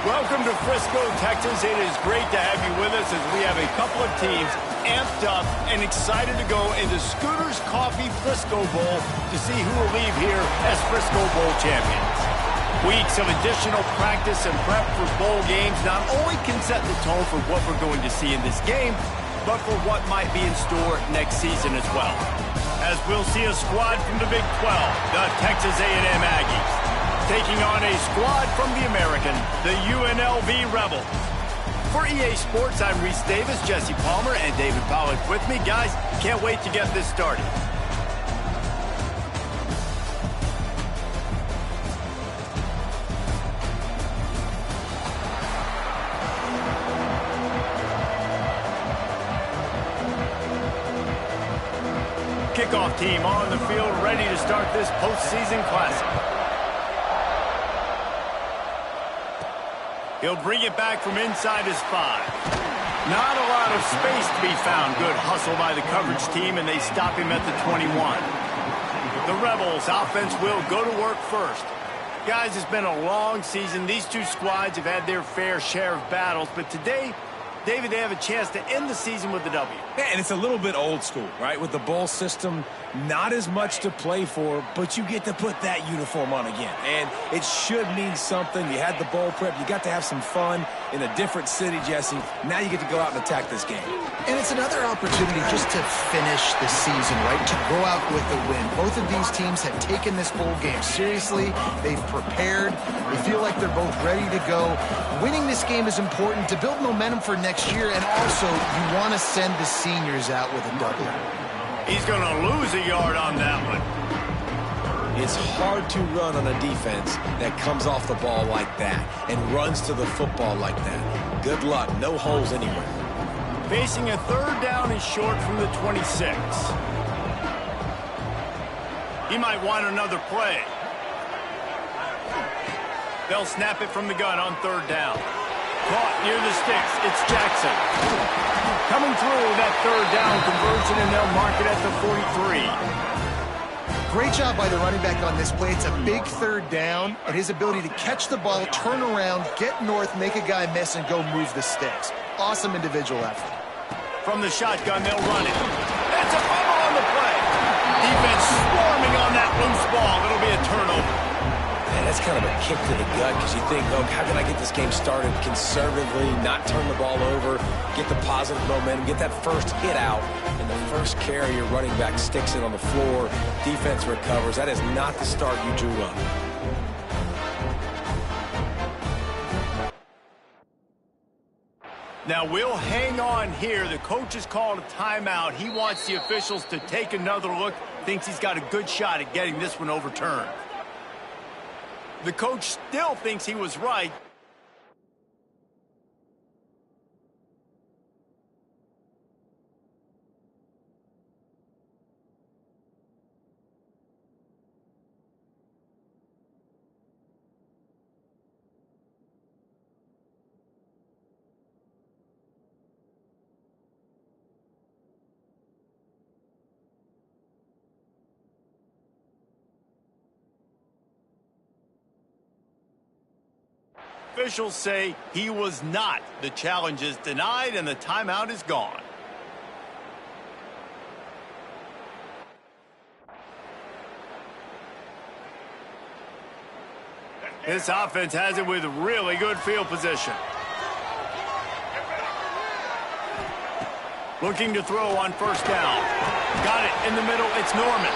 Welcome to Frisco, Texas. It is great to have you with us as we have a couple of teams amped up and excited to go into Scooter's Coffee Frisco Bowl to see who will leave here as Frisco Bowl champions. Weeks of additional practice and prep for bowl games not only can set the tone for what we're going to see in this game, but for what might be in store next season as well. As we'll see a squad from the Big 12, the Texas A&M Aggies, taking on a squad from the American, the UNLV Rebels. For EA Sports, I'm Reese Davis, Jesse Palmer, and David Pollack with me. Guys, can't wait to get this started. Kickoff team on the field, ready to start this postseason classic. He'll bring it back from inside his 5. Not a lot of space to be found. Good hustle by the coverage team, and they stop him at the 21. The Rebels offense will go to work first. Guys, it's been a long season. These two squads have had their fair share of battles, but today, David, they have a chance to end the season with a W. Yeah, and it's a little bit old school, right? With the bowl system, not as much to play for, but you get to put that uniform on again. And it should mean something. You had the bowl prep. You got to have some fun in a different city, Jesse. Now you get to go out and attack this game. And it's another opportunity just to finish the season, right? To go out with a win. Both of these teams have taken this bowl game seriously. They've prepared. They feel like they're both ready to go. Winning this game is important to build momentum for next year, and also you want to send the seniors out with a W. He's going to lose a yard on that one. It's hard to run on a defense that comes off the ball like that and runs to the football like that. Good luck. No holes anywhere. Facing a third down and short from the 26. He might want another play. They'll snap it from the gun on third down. Caught near the sticks. It's Jackson. Coming through that third down conversion, and they'll mark it at the 43. Great job by the running back on this play. It's a big third down, and his ability to catch the ball, turn around, get north, make a guy miss, and go move the sticks. Awesome individual effort. From the shotgun, they'll run it. That's a fumble on the play. Defense swarming on that loose ball. It'll be a turnover. Man, that's kind of a kick to the gut because you think, oh, how can I get this game started conservatively, not turn the ball over, get the positive momentum, get that first hit out, and the first carry, your running back sticks it on the floor, defense recovers. That is not the start you drew up. Now, we'll hang on here. The coach has called a timeout. He wants the officials to take another look, thinks he's got a good shot at getting this one overturned. The coach still thinks he was right. Officials say he was not. The challenge is denied, and the timeout is gone. This offense has it with really good field position. Looking to throw on first down. Got it in the middle. It's Norman.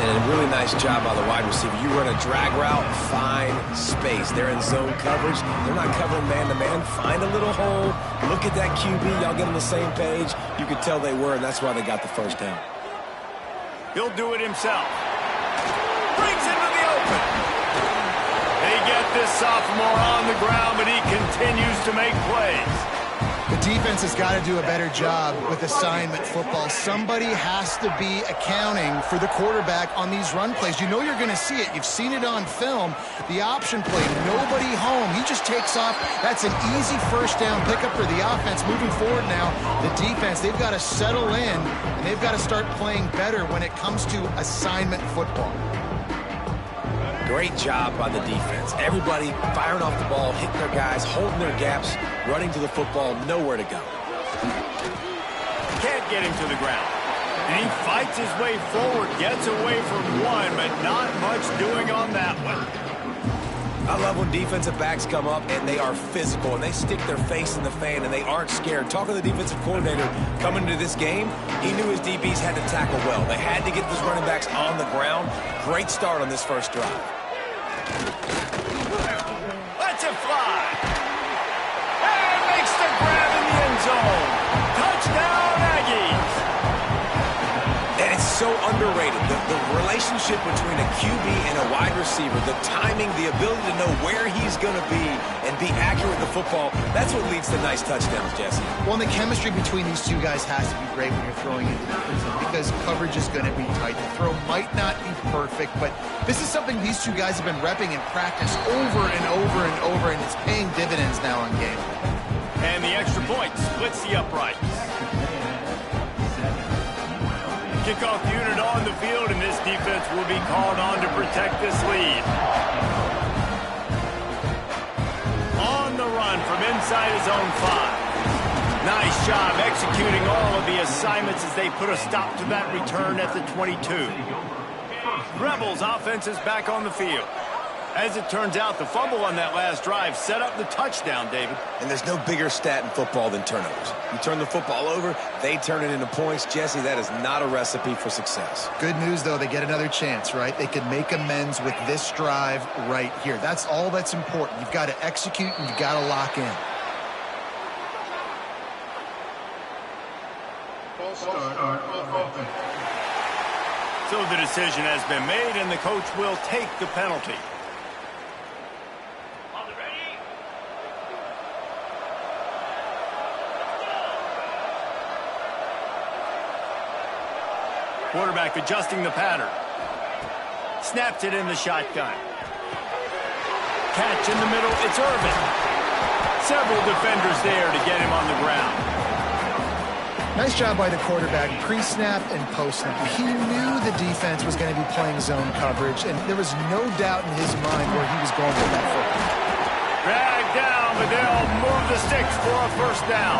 And a really nice job by the wide receiver. You run a drag route, find space. They're in zone coverage. They're not covering man-to-man. Find a little hole. Look at that QB. Y'all get on the same page. You could tell they were, and that's why they got the first down. He'll do it himself. Brings into the open. They get this sophomore on the ground, but he continues to make plays. The defense has got to do a better job with assignment football. Somebody has to be accounting for the quarterback on these run plays. You know you're going to see it. You've seen it on film. The option play, nobody home. He just takes off. That's an easy first down pickup for the offense. Moving forward now, the defense, they've got to settle in, and they've got to start playing better when it comes to assignment football. Great job by the defense. Everybody firing off the ball, hitting their guys, holding their gaps, running to the football, nowhere to go. Can't get him to the ground. And he fights his way forward, gets away from one, but not much doing on that one. I love when defensive backs come up and they are physical and they stick their face in the fan and they aren't scared. Talking to the defensive coordinator coming into this game, he knew his DBs had to tackle well. They had to get those running backs on the ground. Great start on this first drive. Lets it fly. And makes the grab in the end zone. Touchdown, Aggies. And it's so underrated. The relationship between a QB and a wide receiver, the timing, the ability to know where he's going to be and be accurate with the football, that's what leads to nice touchdowns, Jesse. Well, and the chemistry between these two guys has to be great when you're throwing into the prison because coverage is going to be tight. The throw might not be perfect, but this is something these two guys have been repping in practice over and over and over, and it's paying dividends now on game. And the extra point splits the uprights. Kickoff unit on the field, and this defense will be called on to protect this lead. On the run from inside his own 5. Nice job executing all of the assignments as they put a stop to that return at the 22. Rebels offense is back on the field. As it turns out, the fumble on that last drive set up the touchdown, David. And there's no bigger stat in football than turnovers. You turn the football over, they turn it into points. Jesse, that is not a recipe for success. Good news, though, they get another chance, right? They can make amends with this drive right here. That's all that's important. You've got to execute and you've got to lock in. So the decision has been made, and the coach will take the penalty. Quarterback adjusting the pattern. Snaps it in the shotgun. Catch in the middle. It's Irvin. Several defenders there to get him on the ground. Nice job by the quarterback, pre-snap and post-snap. He knew the defense was going to be playing zone coverage, and there was no doubt in his mind where he was going with that football. Dragged down, but they'll move the sticks for a first down.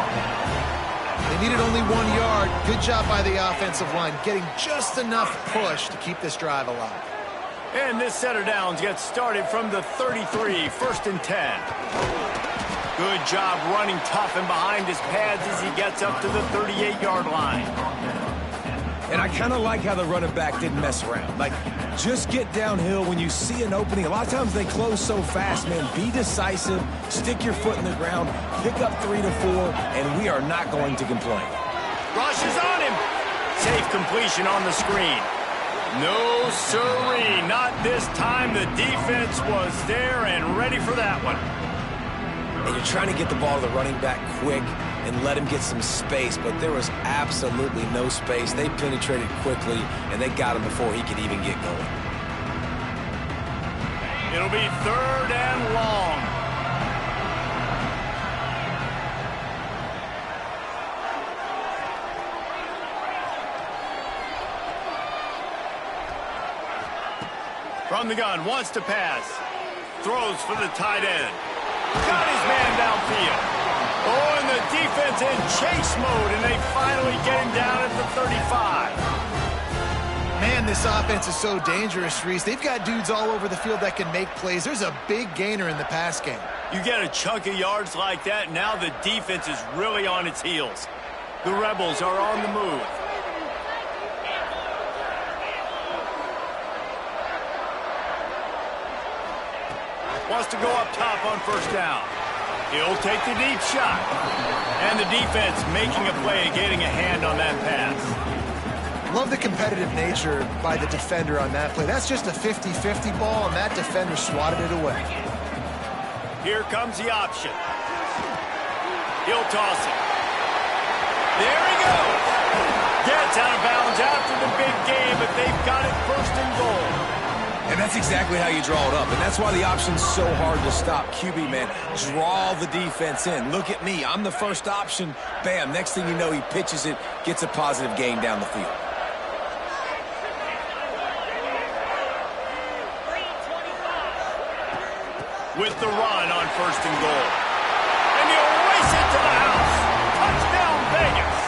They needed only 1 yard. Good job by the offensive line, getting just enough push to keep this drive alive. And this set of downs gets started from the 33, 1st and 10. Good job running tough and behind his pads as he gets up to the 38-yard line. And I kind of like how the running back didn't mess around. Like, just get downhill when you see an opening. A lot of times they close so fast, man. Be decisive, stick your foot in the ground, pick up 3 to 4, and we are not going to complain. Rush is on him. Safe completion on the screen. No siree, not this time. The defense was there and ready for that one. And you're trying to get the ball to the running back quick and let him get some space, but there was absolutely no space. They penetrated quickly, and they got him before he could even get going. It'll be 3rd and long. From the gun, wants to pass. Throws for the tight end. Got his man downfield. Oh, and the defense in chase mode, and they finally get him down at the 35. Man, this offense is so dangerous, Reese. They've got dudes all over the field that can make plays. There's a big gainer in the pass game. You get a chunk of yards like that, now the defense is really on its heels. The Rebels are on the move. Wants to go up top on 1st down. He'll take the deep shot. And the defense making a play and getting a hand on that pass. Love the competitive nature by the defender on that play. That's just a 50-50 ball, and that defender swatted it away. Here comes the option. He'll toss it. There he goes. Gets out of bounds after the big game, but they've got it 1st and goal. And that's exactly how you draw it up. And that's why the option's so hard to stop. QB, man, draw the defense in. Look at me. I'm the first option. Bam. Next thing you know, he pitches it, gets a positive gain down the field. with the run on 1st and goal. And he'll race it to the house. Touchdown, Vegas.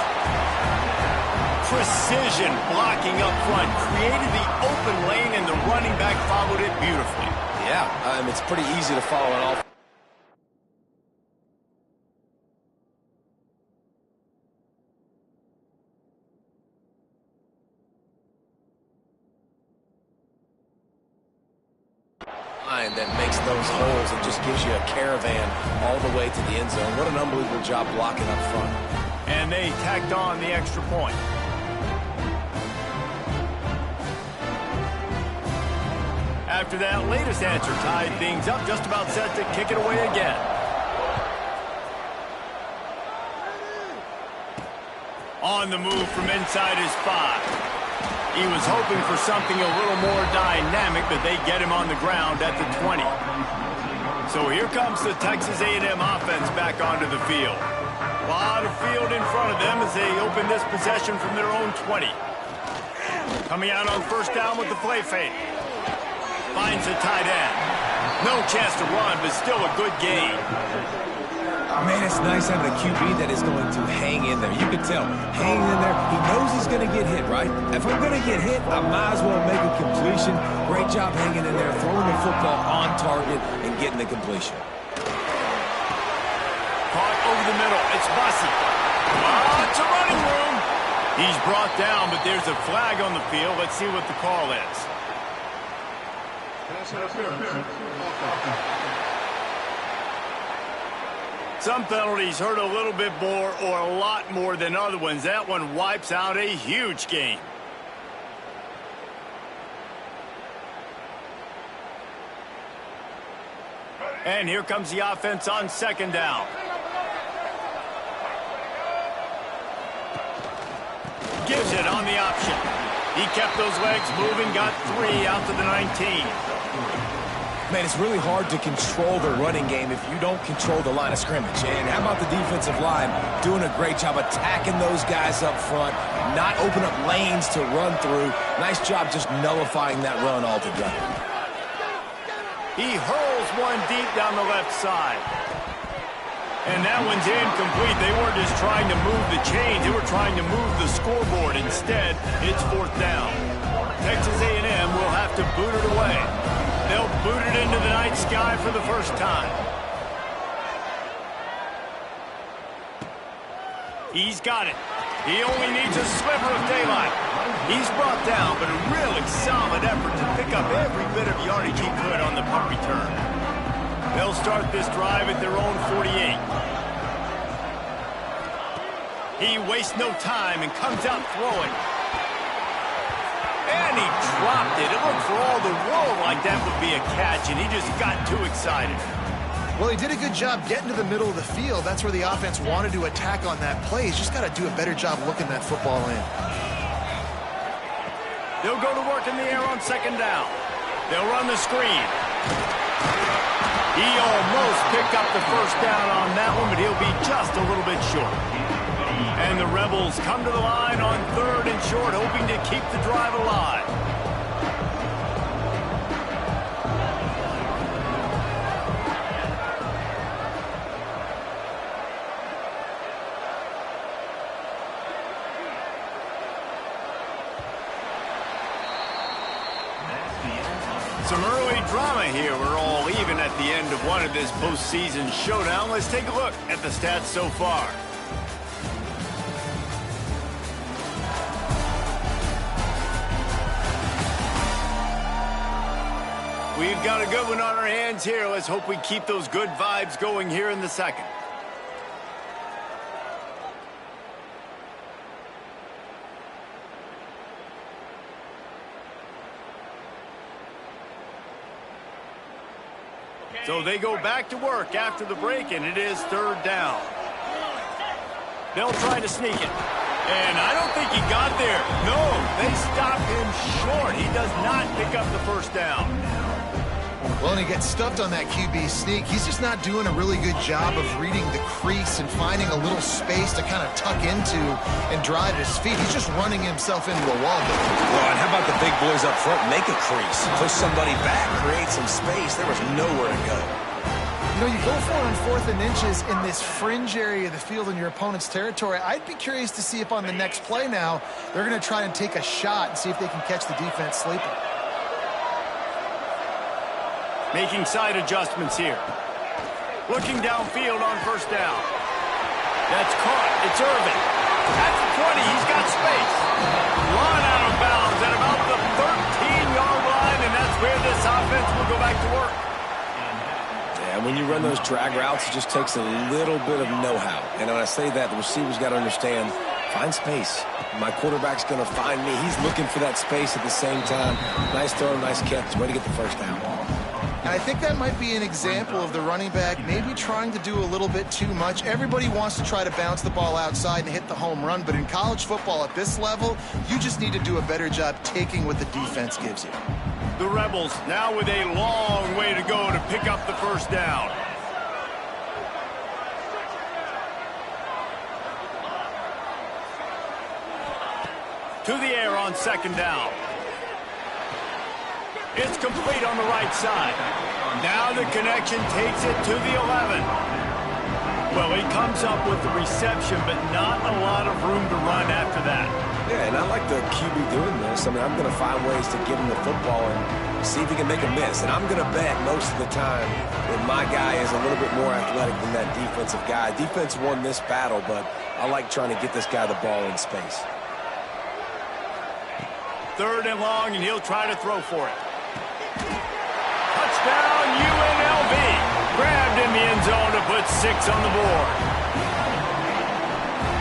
Precision blocking up front created the open lane, and the running back followed it beautifully. Yeah, it's pretty easy to follow it all. That makes those holes and just gives you a caravan all the way to the end zone. What an unbelievable job blocking up front. And they tacked on the extra point. After that latest answer tied things up, just about set to kick it away again. On the move from inside his 5. He was hoping for something a little more dynamic, but they get him on the ground at the 20. So here comes the Texas A&M offense back onto the field. A lot of field in front of them as they open this possession from their own 20. Coming out on 1st down with the play fake. Finds the tight end. No chance to run, but still a good gain. Man, it's nice having a QB that is going to hang in there. You can tell, hanging in there, he knows he's going to get hit, right? If I'm going to get hit, I might as well make a completion. Great job hanging in there, throwing the football on target and getting the completion. Caught over the middle. It's Bussey. Lots of running room. He's brought down, but there's a flag on the field. Let's see what the call is. Some penalties hurt a little bit more or a lot more than other ones. That one wipes out a huge game. And here comes the offense on 2nd down. Gives it on the option. He kept those legs moving, got 3 out to the 19. Man, it's really hard to control the running game if you don't control the line of scrimmage. And how about the defensive line doing a great job attacking those guys up front, not open up lanes to run through. Nice job just nullifying that run altogether. He hurls one deep down the left side. And that one's incomplete. They weren't just trying to move the chains. They were trying to move the scoreboard. Instead, it's 4th down. Texas A&M will have to boot it away. They'll boot it into the night sky for the first time. He's got it. He only needs a sliver of daylight. He's brought down, but a really solid effort to pick up every bit of yardage he could on the punt return. They'll start this drive at their own 48. He wastes no time and comes out throwing. And he dropped it. It looked for all the world like that would be a catch, and he just got too excited. Well, he did a good job getting to the middle of the field. That's where the offense wanted to attack on that play. He's just got to do a better job looking that football in. They'll go to work in the air on 2nd down. They'll run the screen. He almost picked up the 1st down on that one, but he'll be just a little bit short. And the Rebels come to the line on 3rd and short, hoping to keep the drive alive. Some early drama here. We're all even at the end of one of this postseason showdown. Let's take a look at the stats so far. We've got a good one on our hands here. Let's hope we keep those good vibes going here in the second. So they go back to work after the break, and it is 3rd down. They'll try to sneak it. And I don't think he got there. No, they stopped him short. He does not pick up the 1st down. Well, and he gets stuffed on that QB sneak. He's just not doing a really good job of reading the crease and finding a little space to kind of tuck into and drive his feet. He's just running himself into a wall. Well, and how about the big boys up front? Make a crease. Push somebody back. Create some space. There was nowhere to go. You know, you go for it on 4th and inches in this fringe area of the field in your opponent's territory. I'd be curious to see if on the next play now, they're going to try and take a shot and see if they can catch the defense sleeping. Making side adjustments here. Looking downfield on 1st down. That's caught. It's Irvin. At the 20, he's got space. Run out of bounds at about the 13-yard line, and that's where this offense will go back to work. And when you run those drag routes, it just takes a little bit of know-how. And when I say that, the receiver's got to understand, find space. My quarterback's going to find me. He's looking for that space at the same time. Nice throw, nice catch. Way to get the 1st down. And I think that might be an example of the running back maybe trying to do a little bit too much. Everybody wants to try to bounce the ball outside and hit the home run, but in college football at this level, you just need to do a better job taking what the defense gives you. The Rebels now with a long way to go to pick up the 1st down. To the air on 2nd down. It's complete on the right side. Now the connection takes it to the 11. Well, he comes up with the reception, but not a lot of room to run after that. Yeah, and I like the QB doing this. I mean, I'm going to find ways to give him the football and see if he can make a miss. And I'm going to bet most of the time that my guy is a little bit more athletic than that defensive guy. Defense won this battle, but I like trying to get this guy the ball in space. 3rd and long, and he'll try to throw for it. Touchdown, UNLV. Grabbed in the end zone to put 6 on the board.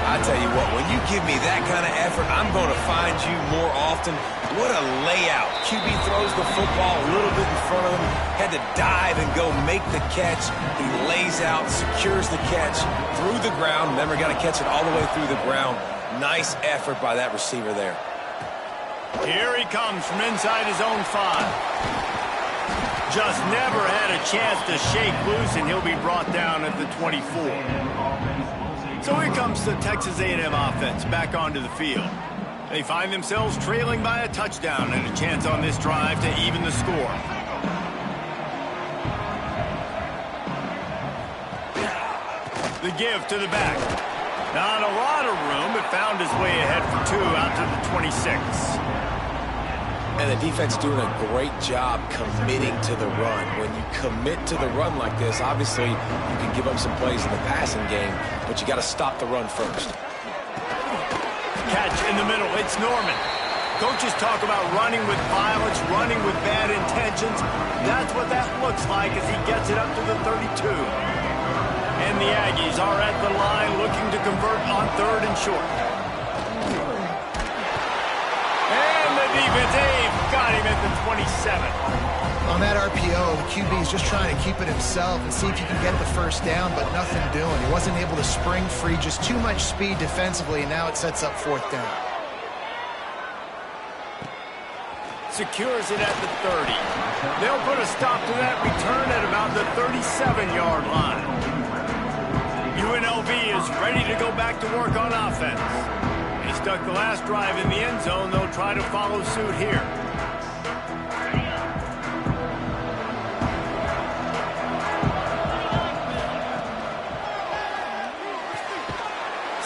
I tell you what, when you give me that kind of effort, I'm going to find you more often. What a layout. QB throws the football a little bit in front of him, had to dive and go make the catch. He lays out, secures the catch through the ground. Remember, got to catch it all the way through the ground. Nice effort by that receiver there. Here he comes from inside his own 5. Just never had a chance to shake loose, and he'll be brought down at the 24. So here comes the Texas A&M offense back onto the field. They find themselves trailing by a touchdown and a chance on this drive to even the score. The give to the back. Not a lot of room, but found his way ahead for 2 out to the 26. And the defense doing a great job committing to the run. When you commit to the run like this, obviously you can give up some plays in the passing game, but you got to stop the run first. Catch in the middle. It's Norman. Coaches talk about running with violence, running with bad intentions. That's what that looks like as he gets it up to the 32. And the Aggies are at the line looking to convert on 3rd and short. And the defense, they've got him at the 27. On that RPO, the QB is just trying to keep it himself and see if he can get the 1st down, but nothing doing. He wasn't able to spring free, just too much speed defensively, and now it sets up 4th down. Secures it at the 30. They'll put a stop to that return at about the 37-yard line. UNLV is ready to go back to work on offense. They stuck the last drive in the end zone. They'll try to follow suit here.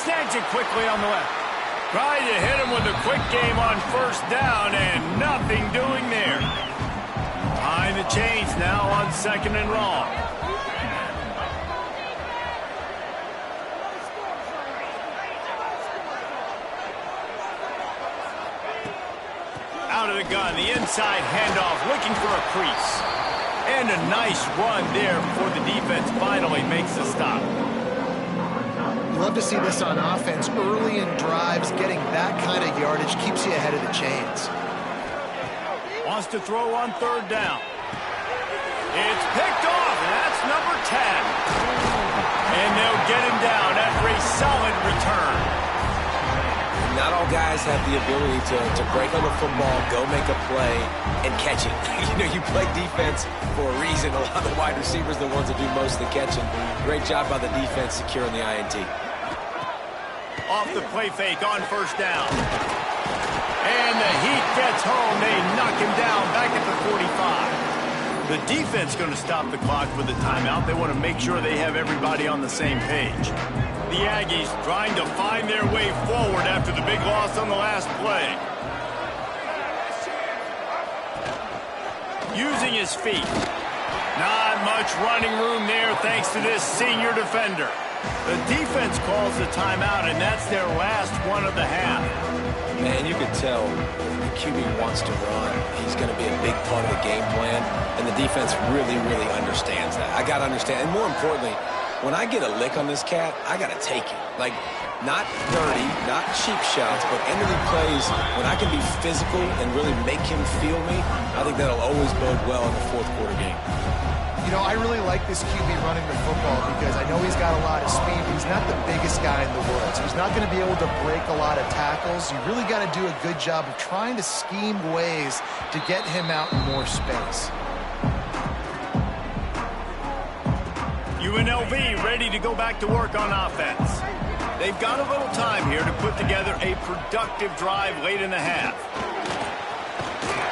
Snags it quickly on the left. Tried to hit him with a quick game on 1st down, and nothing doing there. Behind the chains now on 2nd and long. Out of the gun, the inside handoff, looking for a crease. And a nice run there before the defense finally makes the stop. You love to see this on offense. Early in drives, getting that kind of yardage keeps you ahead of the chains. Wants to throw on 3rd down. It's picked off, and that's number 10. And they'll get him down after a solid return. Not all guys have the ability to break on the football, go make a play, and catch it. You play defense for a reason. A lot of the wide receivers are the ones that do most of the catching. Great job by the defense securing the INT. Off the play fake on 1st down. And the heat gets home. They knock him down back at the 45. The defense going to stop the clock with a timeout. They want to make sure they have everybody on the same page. The Aggies trying to find their way forward after the big loss on the last play. Using his feet. Not much running room there thanks to this senior defender. The defense calls the timeout, and that's their last one of the half. Man, you could tell the QB wants to run. He's going to be a big part of the game plan, and the defense really, really understands that. I got to understand, and more importantly, when I get a lick on this cat, I got to take it. Like, not dirty, not cheap shots, but end-of-the plays, when I can be physical and really make him feel me, I think that'll always bode well in the fourth quarter game. You know, I really like this QB running the football because I know he's got a lot of speed, but he's not the biggest guy in the world. So he's not going to be able to break a lot of tackles. You really got to do a good job of trying to scheme ways to get him out in more space. UNLV ready to go back to work on offense. They've got a little time here to put together a productive drive late in the half.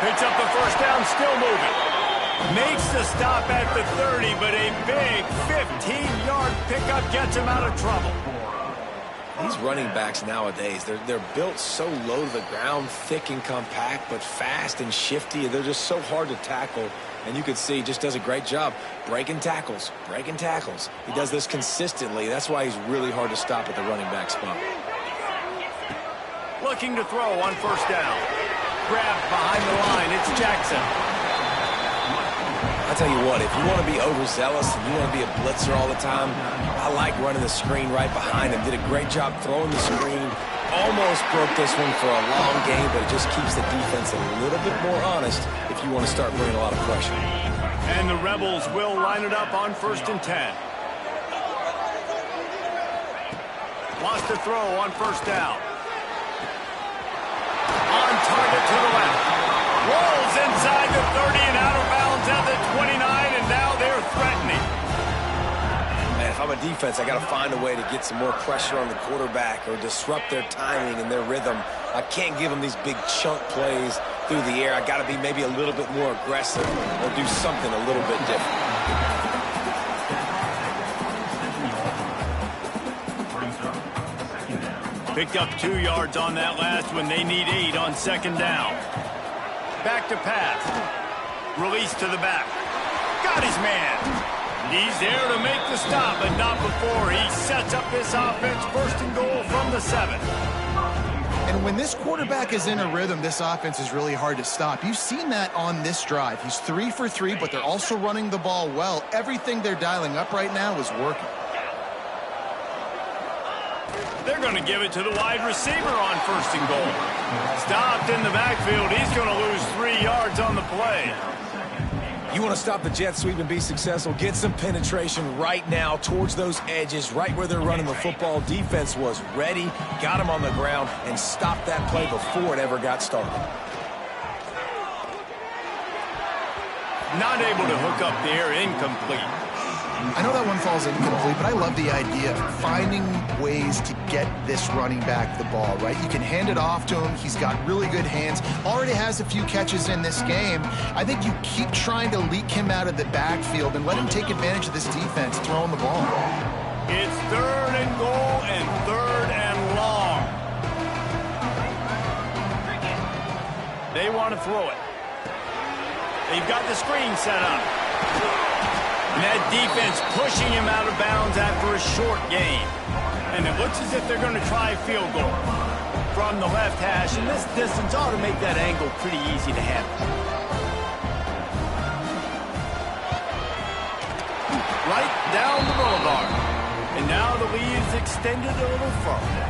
Picks up the first down, still moving. Makes the stop at the 30, but a big 15-yard pickup gets him out of trouble. These running backs nowadays, they're built so low to the ground, thick and compact, but fast and shifty. They're just so hard to tackle. And you can see he just does a great job breaking tackles, breaking tackles. He does this consistently. That's why he's really hard to stop at the running back spot. Looking to throw on first down. Grabbed behind the line. It's Jackson. I tell you what, if you want to be overzealous and you want to be a blitzer all the time, I like running the screen right behind him. Did a great job throwing the screen. Almost broke this one for a long game, but it just keeps the defense a little bit more honest if you want to start bringing a lot of pressure. And the Rebels will line it up on 1st and 10. Wants to throw on first down. On target to the left. Rolls inside the 30 and out of bounds at the 29, and now they're threatening. Man, if I'm a defense, I got to find a way to get some more pressure on the quarterback or disrupt their timing and their rhythm. I can't give them these big chunk plays through the air. I got to be maybe a little bit more aggressive or do something a little bit different. Picked up 2 yards on that last one. They need 8 on second down. Back to pass. Release to the back. Got his man. He's there to make the stop, but not before he sets up this offense 1st and goal from the 7. And when this quarterback is in a rhythm, this offense is really hard to stop. You've seen that on this drive. He's 3 for 3, but they're also running the ball well. Everything they're dialing up right now is working. They're going to give it to the wide receiver on 1st and goal. Stopped in the backfield. He's going to lose 3 yards on the play. You want to stop the jet sweep and be successful, get some penetration right now towards those edges, right where they're running the football. Defense was ready, got him on the ground, and stopped that play before it ever got started. Not able to hook up there, incomplete. I know that one falls incomplete, but I love the idea of finding ways to get this running back the ball, right? You can hand it off to him. He's got really good hands. Already has a few catches in this game. I think you keep trying to leak him out of the backfield and let him take advantage of this defense throwing the ball. It's 3rd and goal and 3rd and long. They want to throw it. They've got the screen set up. And that defense pushing him out of bounds after a short gain. And it looks as if they're going to try a field goal from the left hash. And this distance ought to make that angle pretty easy to handle. Right down the boulevard. And now the lead is extended a little further.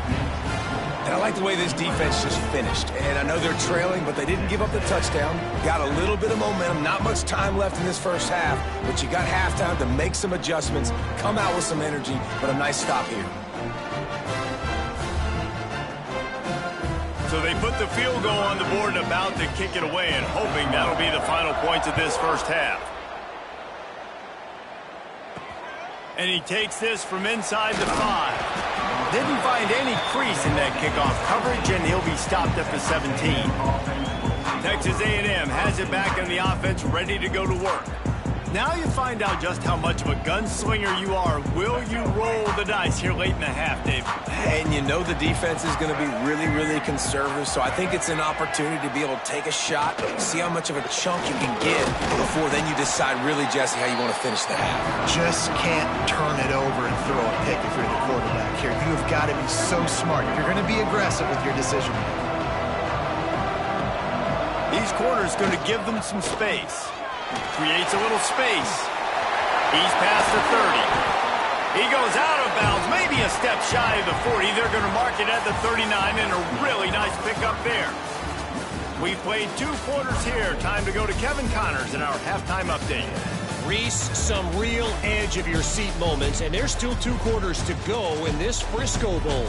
And I like the way this defense just finished. And I know they're trailing, but they didn't give up the touchdown. Got a little bit of momentum. Not much time left in this first half, but you got halftime to make some adjustments, come out with some energy, but a nice stop here. So they put the field goal on the board and about to kick it away and hoping that'll be the final points of this first half. And he takes this from inside the 5. Didn't find any crease in that kickoff coverage, and he'll be stopped at the 17. Texas A&M has it back in the offense, ready to go to work. Now you find out just how much of a gunslinger you are. Will you roll the dice here late in the half, Dave? And you know the defense is going to be really, really conservative, so I think it's an opportunity to be able to take a shot, see how much of a chunk you can get before then you decide really, Jesse, how you want to finish the half. Just can't turn it over and throw a pick if you're the quarterback here. You've got to be so smart. You're going to be aggressive with your decision making. These corners going to give them some space. Creates a little space. He's past the 30. He goes out of bounds, maybe a step shy of the 40. They're going to mark it at the 39, and a really nice pickup there. We've played 2 quarters here. Time to go to Kevin Connors in our halftime update. Reese, some real edge of your seat moments, and there's still 2 quarters to go in this Frisco Bowl.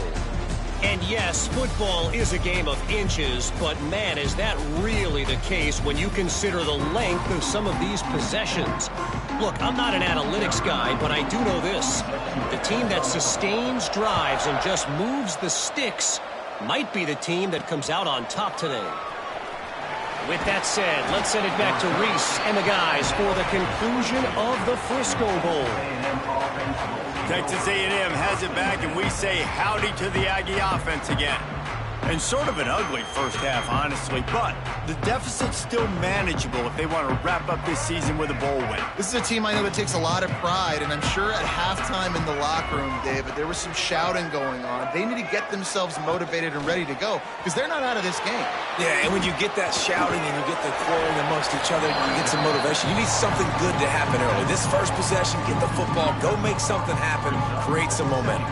And yes, football is a game of inches, but man, is that really the case when you consider the length of some of these possessions. Look, I'm not an analytics guy, but I do know this. The team that sustains drives and just moves the sticks might be the team that comes out on top today. With that said, let's send it back to Reese and the guys for the conclusion of the Frisco Bowl. Texas A&M has it back, and we say howdy to the Aggie offense again. And sort of an ugly first half, honestly, but the deficit's still manageable if they want to wrap up this season with a bowl win. This is a team I know that takes a lot of pride, and I'm sure at halftime in the locker room, David, there was some shouting going on. They need to get themselves motivated and ready to go, because they're not out of this game. Yeah, and when you get that shouting and you get the quarreling amongst each other, you get some motivation. You need something good to happen early. This first possession, get the football, go make something happen, create some momentum.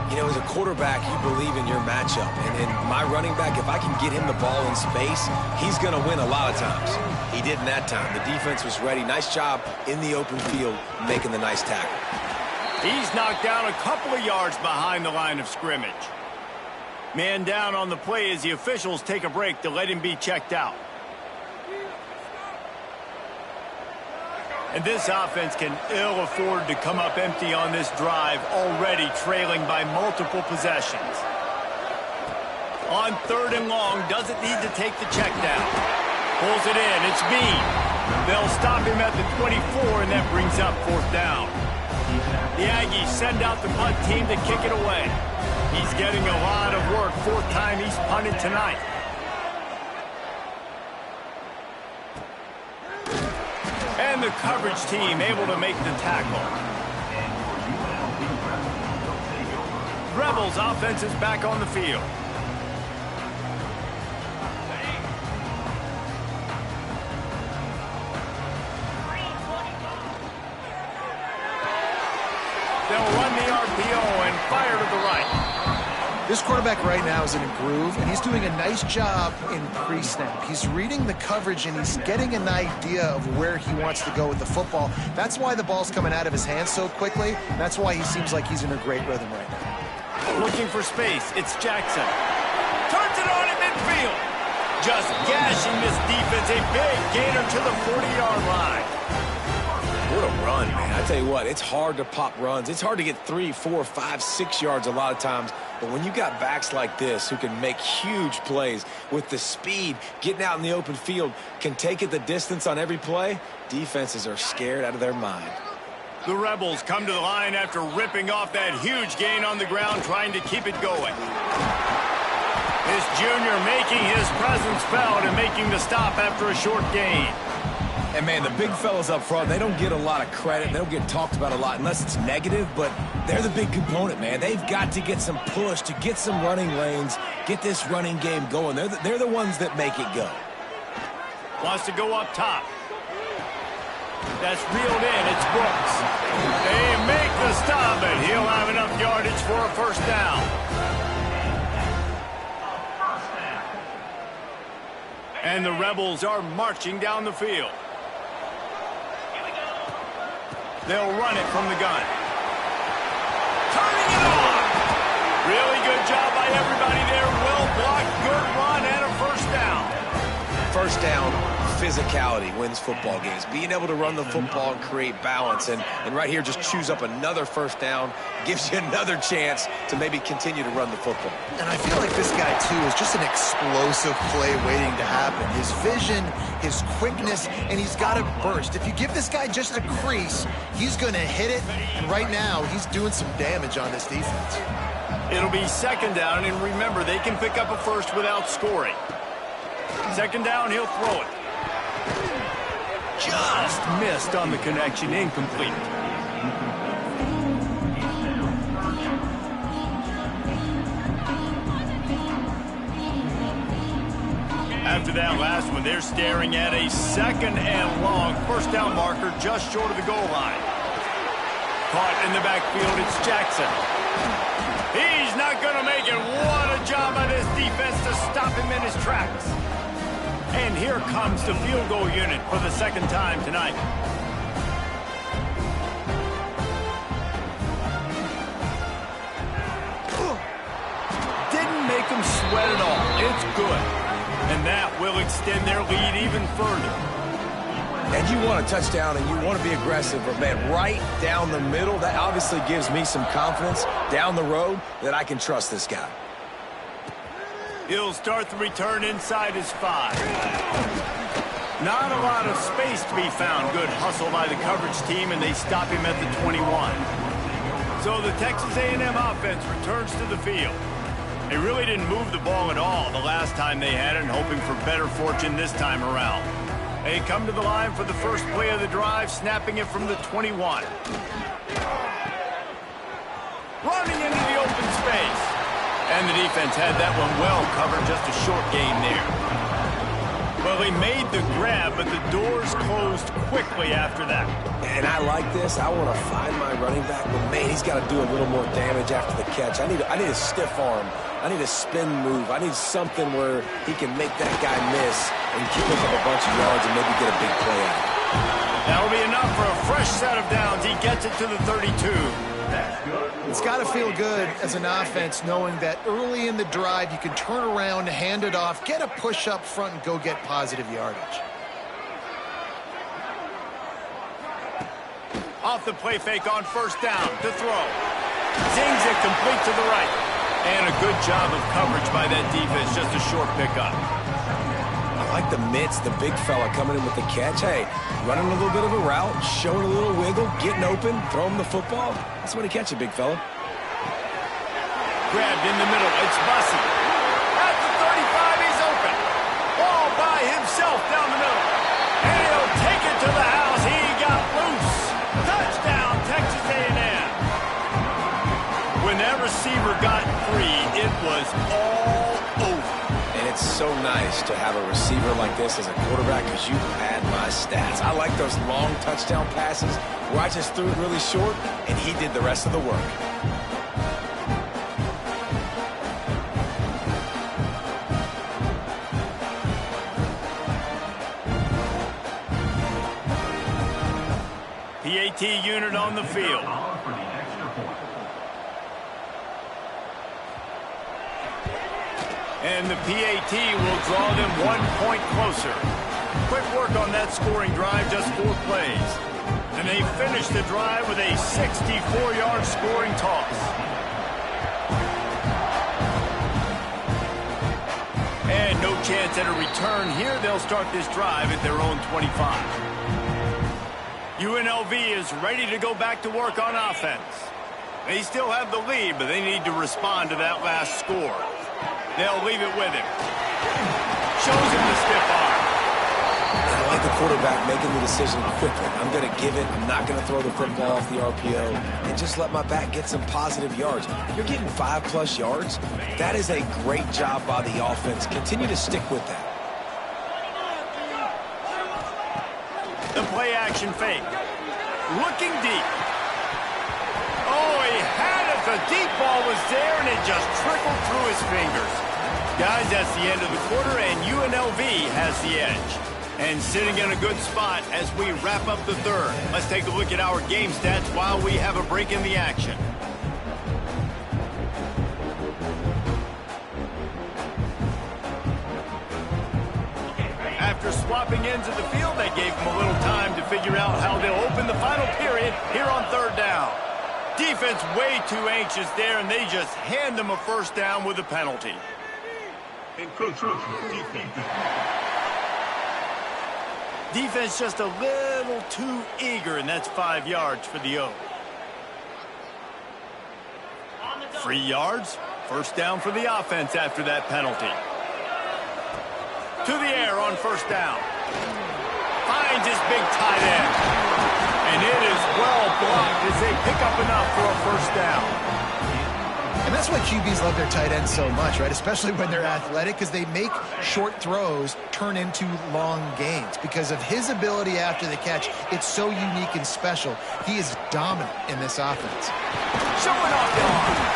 You know, as a quarterback, you believe in your matchup. And in my running back, if I can get him the ball in space, he's going to win a lot of times. He did in that time. The defense was ready. Nice job in the open field making the nice tackle. He's knocked down a couple of yards behind the line of scrimmage. Man down on the play as the officials take a break to let him be checked out. And this offense can ill afford to come up empty on this drive, already trailing by multiple possessions. On 3rd and long, doesn't need to take the check down. Pulls it in, it's Bean. They'll stop him at the 24, and that brings up 4th down. The Aggies send out the punt team to kick it away. He's getting a lot of work, 4th time he's punted tonight. And the coverage team able to make the tackle. Rebels offense is back on the field. They'll run the RPO and fire to the right. This quarterback right now is in a groove, and he's doing a nice job in pre-snap. He's reading the coverage, and he's getting an idea of where he wants to go with the football. That's why the ball's coming out of his hands so quickly. That's why he seems like he's in a great rhythm right now. Looking for space. It's Jackson. Turns it on at midfield. Just gashing this defense. A big gainer to the 40-yard line. What a run, man. I tell you what, it's hard to pop runs. It's hard to get 3, 4, 5, 6 yards a lot of times. But when you got backs like this who can make huge plays with the speed, getting out in the open field, can take it the distance on every play, defenses are scared out of their mind. The Rebels come to the line after ripping off that huge gain on the ground, trying to keep it going. This junior making his presence felt and making the stop after a short gain. And, man, the big fellas up front, they don't get a lot of credit. They don't get talked about a lot unless it's negative, but they're the big component, man. They've got to get some push, to get some running lanes, get this running game going. They're the ones that make it go. Wants to go up top. That's reeled in. It's Brooks. They make the stop, and he'll have enough yardage for a 1st down. And the Rebels are marching down the field. They'll run it from the gun. Turning it on. Really good job by everybody there. Well blocked, good run, and a 1st down. 1st down, physicality wins football games. Being able to run the football and create balance. And right here, just choose up another first down, gives you another chance to maybe continue to run the football. And I feel like this guy, too, is just an explosive play waiting to happen. His vision, his quickness, and he's got to burst. If you give this guy just a crease, he's going to hit it. And right now, he's doing some damage on this defense. It'll be second down, and remember, they can pick up a first without scoring. Second down, he'll throw it. Just missed on the connection, incomplete. After that last one, they're staring at a second and long. First down marker just short of the goal line. Caught in the backfield, it's Jackson. He's not going to make it. What a job by this defense to stop him in his tracks. And here comes the field goal unit for the second time tonight. Didn't make him sweat at all. It's good. And that will extend their lead even further. And you want a touchdown and you want to be aggressive, but man, right down the middle, that obviously gives me some confidence down the road that I can trust this guy. He'll start the return inside his 5. Not a lot of space to be found. Good hustle by the coverage team, and they stop him at the 21. So the Texas A&M offense returns to the field. They really didn't move the ball at all the last time they had it, and hoping for better fortune this time around. They come to the line for the first play of the drive, snapping it from the 21. Running into the open space. And the defense had that one well covered, just a short gain there. Well, he made the grab, but the doors closed quickly after that. And I like this. I want to find my running back, but man, he's got to do a little more damage after the catch. I need a stiff arm. I need a spin move. I need something where he can make that guy miss and pick up a bunch of yards and maybe get a big play out. That'll be enough for a fresh set of downs. He gets it to the 32. It's got to feel good as an offense knowing that early in the drive you can turn around, hand it off, get a push up front, and go get positive yardage. Off the play fake on first down to throw. Zings it complete to the right. And a good job of coverage by that defense, just a short pickup. I like the mitts, the big fella coming in with the catch. Hey, running a little bit of a route, showing a little wiggle, getting open, throw him the football. That's when he catch it, big fella. Grabbed in the middle, it's Bussey. At the 35, he's open. All by himself down the middle. And he'll take it to the house. He got loose. Touchdown, Texas A&M. When that receiver got free, it was all over. And it's so nice to have a receiver like this as a quarterback because you had my stats. I like those long touchdown passes where I just threw it really short and he did the rest of the work. PAT unit on the field. And the PAT will draw them 1 point closer. Quick work on that scoring drive, just 4 plays. And they finish the drive with a 64-yard scoring toss. And no chance at a return here. They'll start this drive at their own 25. UNLV is ready to go back to work on offense. They still have the lead, but they need to respond to that last score. They'll leave it with him. Shows him the stiff arm. I like the quarterback making the decision quickly. I'm going to give it. I'm not going to throw the football off the RPO and just let my back get some positive yards. You're getting 5+ yards. That is a great job by the offense. Continue to stick with that. The play action fake. Looking deep. Oh, he had it. The deep ball was there, and it just trickled through his fingers. Guys, that's the end of the quarter, and UNLV has the edge. And sitting in a good spot as we wrap up the third. Let's take a look at our game stats while we have a break in the action. after swapping ends of the field, that gave them a little time to figure out how they'll open the final period here on third down. Defense way too anxious there, and they just hand them a first down with a penalty. Defense just a little too eager, and that's 5 yards for the O. 3 yards, first down for the offense after that penalty. To the air on first down. Finds his big tight end. And it is well blocked as they pick up enough for a first down. And that's why QBs love their tight ends so much, right? Especially when they're athletic, because they make short throws turn into long gains. Because of his ability after the catch, it's so unique and special. He is dominant in this offense. Showing off the arm.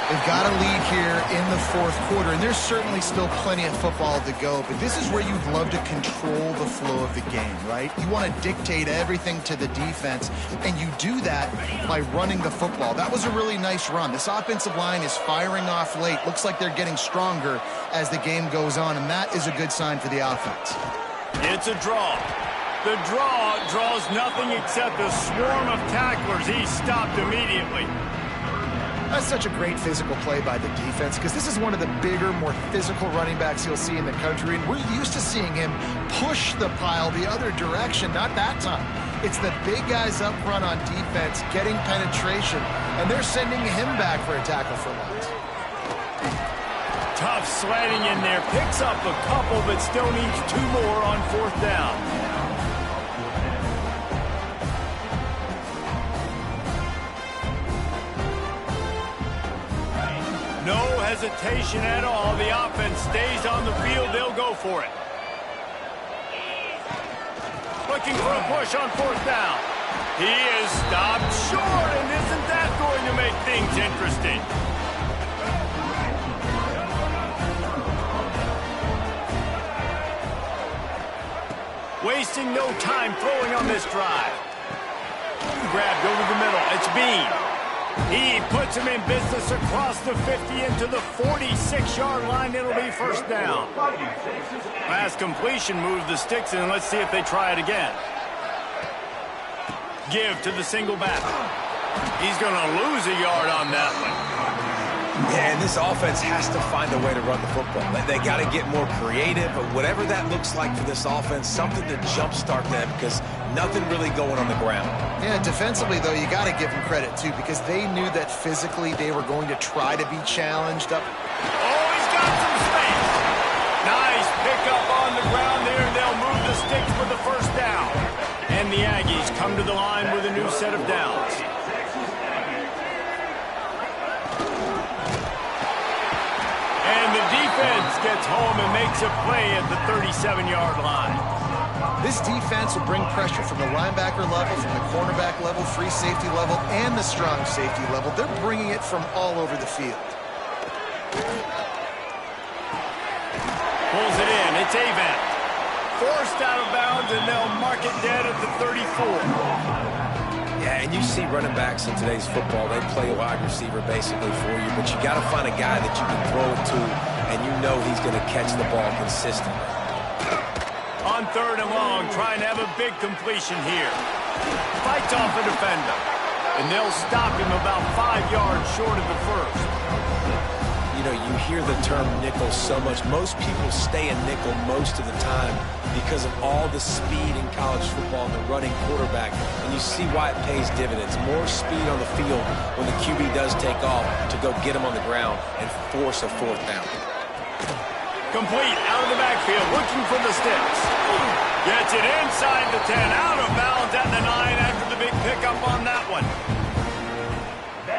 They've got a lead here in the fourth quarter, and there's certainly still plenty of football to go, but this is where you'd love to control the flow of the game, right? You want to dictate everything to the defense, and you do that by running the football. That was a really nice run. This offensive line is firing off late. Looks like they're getting stronger as the game goes on, and that is a good sign for the offense. It's a draw. The draw draws nothing except a swarm of tacklers. He's stopped immediately. That's such a great physical play by the defense, because this is one of the bigger, more physical running backs you'll see in the country, and we're used to seeing him push the pile the other direction. Not that time. It's the big guys up front on defense getting penetration, and they're sending him back for a tackle for loss. Tough sliding in there. Picks up a couple, but still needs 2 more on fourth down. No hesitation at all. The offense stays on the field. They'll go for it. Looking for a push on fourth down. He is stopped short, and isn't that going to make things interesting? Wasting no time throwing on this drive. Grabbed over the middle. It's Bean. He puts him in business across the 50 into the 46-yard line. It'll be first down. Pass completion, move the sticks in. Let's see if they try it again. Give to the single back. He's going to lose a yard on that one. Yeah, and this offense has to find a way to run the football. They got to get more creative, but whatever that looks like for this offense, something to jumpstart them, because nothing really going on the ground. Yeah, defensively, though, you got to give them credit, too, because they knew that physically they were going to try to be challenged up. Oh, he's got some space. Nice pickup on the ground there, and they'll move the sticks for the first down. And the Aggies come to the line with a new set of downs. And the defense gets home and makes a play at the 37-yard line. This defense will bring pressure from the linebacker level, from the cornerback level, free safety level, and the strong safety level. They're bringing it from all over the field. Pulls it in. It's Avant. Forced out of bounds, and they'll mark it dead at the 34. Yeah, and you see running backs in today's football, they play a wide receiver basically for you, but you got to find a guy that you can throw it to, and you know he's going to catch the ball consistently. On third and long, trying to have a big completion here. Fights off a defender, and they'll stop him about 5 yards short of the first. You know, you hear the term nickel so much. Most people stay in nickel most of the time because of all the speed in college football and the running quarterback, and you see why it pays dividends. More speed on the field when the QB does take off to go get him on the ground and force a fourth down. Complete out of the backfield, looking for the sticks. Gets it inside the 10, out of bounds at the 9 after the big pickup on that one.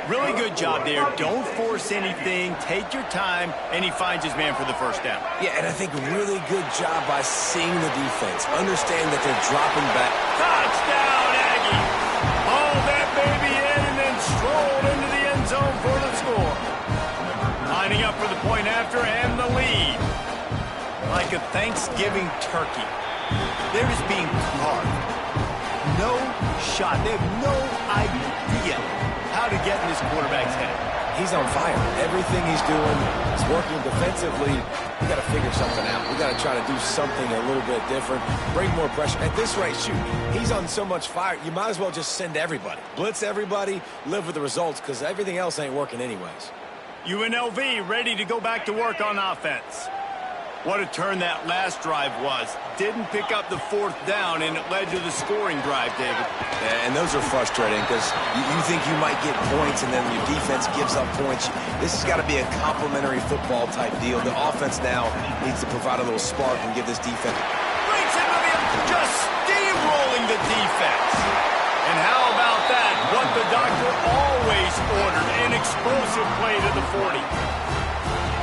Really good job there. Don't force anything. Take your time, and he finds his man for the first down. Yeah, and I think really good job by seeing the defense. Understand that they're dropping back. Touchdown, Aggie. Haul that baby in and then strolled into the end zone for the score. Lining up for the point after and the lead. Like a Thanksgiving turkey. They're just being carved. No shot. They have no idea how to get in this quarterback's head. he's on fire. Everything he's doing is working defensively. We got to figure something out. We got to try to do something a little bit different, bring more pressure. At this rate, shoot, he's on so much fire, you might as well just send everybody. Blitz everybody, live with the results, because everything else ain't working anyways. UNLV ready to go back to work on offense. What a turn that last drive was. Didn't pick up the fourth down, and it led to the scoring drive, David. Yeah, and those are frustrating because you think you might get points, and then your defense gives up points. This has got to be a complementary football type deal. The offense now needs to provide a little spark and give this defense. Breaks into the just steamrolling the defense. And how about that? What the doctor always ordered, an explosive play to the 40.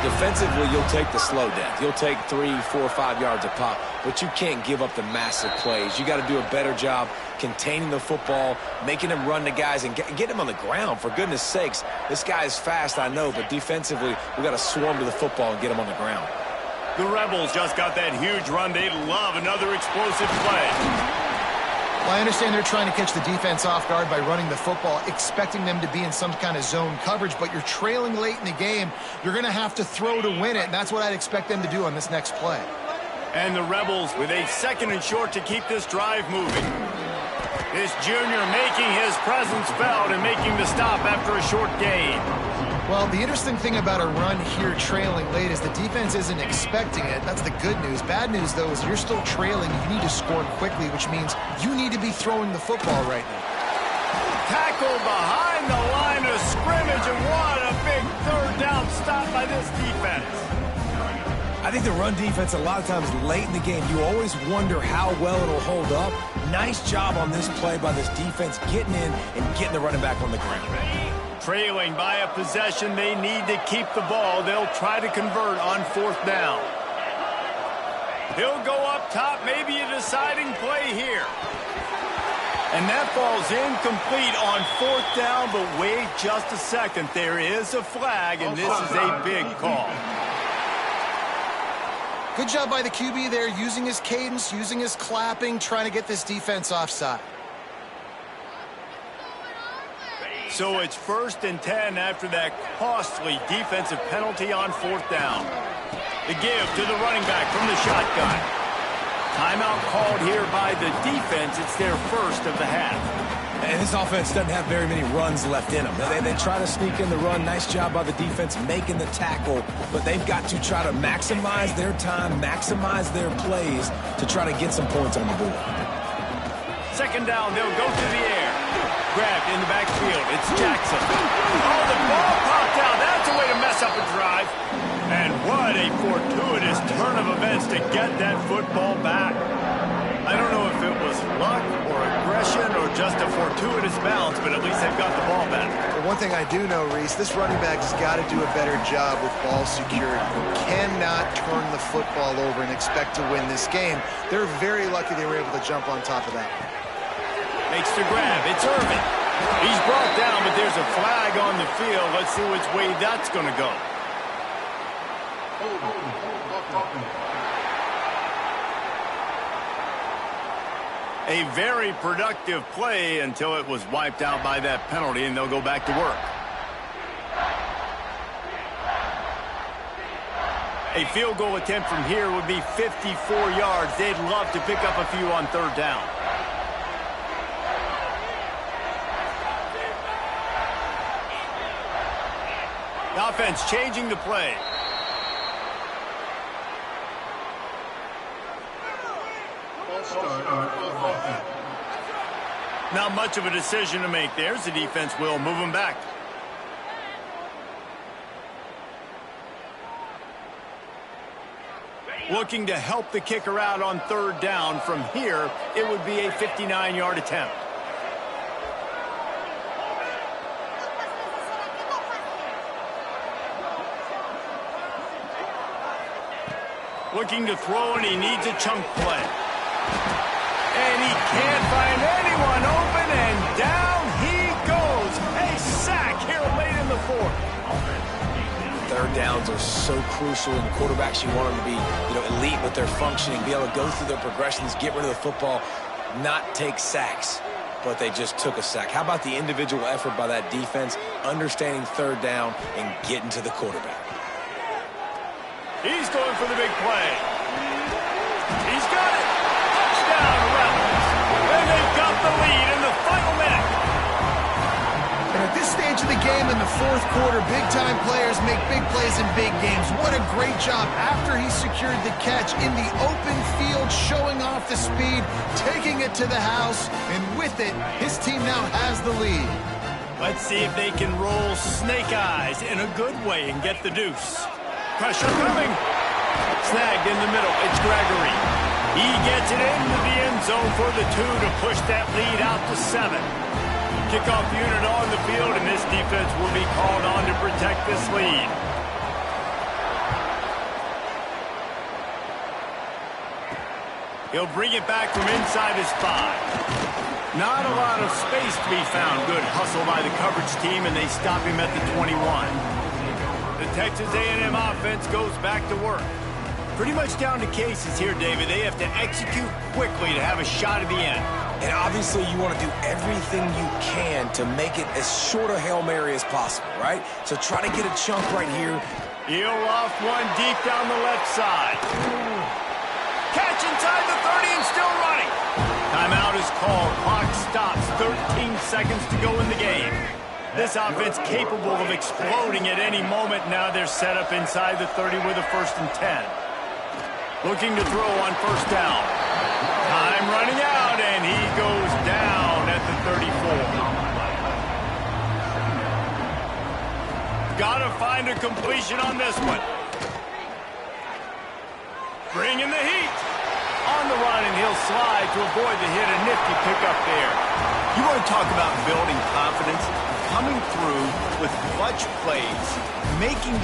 Defensively, you'll take the slow death. You'll take 3, 4, 5 yards a pop, but you can't give up the massive plays. You got to do a better job containing the football, making him run the guys, and get him on the ground, for goodness sakes. This guy is fast, I know, but defensively, we got to swarm to the football and get him on the ground. The Rebels just got that huge run. They'd love another explosive play. Well, I understand they're trying to catch the defense off guard by running the football, expecting them to be in some kind of zone coverage, but you're trailing late in the game. You're going to have to throw to win it, and that's what I'd expect them to do on this next play. And the Rebels with a 2nd and short to keep this drive moving. This junior making his presence felt and making the stop after a short gain. Well, the interesting thing about a run here trailing late is the defense isn't expecting it. That's the good news. Bad news, though, is you're still trailing. You need to score quickly, which means you need to be throwing the football right now. Tackle behind the line of scrimmage, and what a big 3rd down stop by this defense. I think the run defense, a lot of times late in the game, you always wonder how well it'll hold up. Nice job on this play by this defense, getting in and getting the running back on the ground. Trailing by a possession, they need to keep the ball. They'll try to convert on 4th down. He'll go up top, maybe a deciding play here. And that ball's incomplete on 4th down, but wait just a second. There is a flag, and this is a big call. Good job by the QB there, using his cadence, using his clapping, trying to get this defense offside. So it's 1st and 10 after that costly defensive penalty on 4th down. The give to the running back from the shotgun. Timeout called here by the defense. It's their first of the half. And this offense doesn't have very many runs left in them. They try to sneak in the run. Nice job by the defense making the tackle. But they've got to try to maximize their time, maximize their plays to try to get some points on the board. 2nd down, they'll go to the air. Grabbed in the backfield. It's Jackson. Oh, the ball popped out. That's a way to mess up a drive. And what a fortuitous turn of events to get that football back. I don't know if it was luck or aggression or just a fortuitous bounce, but at least they've got the ball back. Well, one thing I do know, Reese, this running back has got to do a better job with ball security. You cannot turn the football over and expect to win this game. They're very lucky they were able to jump on top of that one. Makes the grab. It's Irvin. He's brought down, but there's a flag on the field. Let's see which way that's going to go. A very productive play until it was wiped out by that penalty, and they'll go back to work. A field goal attempt from here would be 54 yards. They'd love to pick up a few on 3rd down. The offense changing the play. Not much of a decision to make there. The defense will move them back. Looking to help the kicker out on 3rd down. From here, it would be a 59-yard attempt. Looking to throw, and he needs a chunk play. And he can't find anyone open, and down he goes. A sack here late in the 4th. 3rd downs are so crucial, and quarterbacks, you want them to be, elite with their functioning, be able to go through their progressions, get rid of the football, not take sacks. But they just took a sack. How about the individual effort by that defense? understanding third down and getting to the quarterback. He's going for the big play. He's got it. Touchdown, Rebels. And they've got the lead in the final minute. And at this stage of the game in the fourth quarter, big-time players make big plays in big games. What a great job after he secured the catch in the open field, showing off the speed, taking it to the house, and with it, his team now has the lead. Let's see if they can roll snake eyes in a good way and get the deuce. Pressure coming. Snagged in the middle. It's Gregory. He gets it into the end zone for the 2 to push that lead out to 7. Kickoff unit on the field, and this defense will be called on to protect this lead. He'll bring it back from inside his 5. Not a lot of space to be found. Good hustle by the coverage team, and they stop him at the 21. The Texas A&M offense goes back to work. Pretty much down to cases here, David. They have to execute quickly to have a shot at the end. And obviously you want to do everything you can to make it as short a Hail Mary as possible, right? So try to get a chunk right here. He'll off one deep down the left side. Catch inside the 30 and still running. Timeout is called. Clock stops. 13 seconds to go in the game. This offense capable of exploding at any moment. Now they're set up inside the 30 with a 1st and 10. Looking to throw on 1st down. Time running out, and he goes down at the 34. Gotta find a completion on this one. Bringing the heat. On the run, and he'll slide to avoid the hit. A nifty pickup there. You want to talk about building confidence? Coming through with clutch plays, making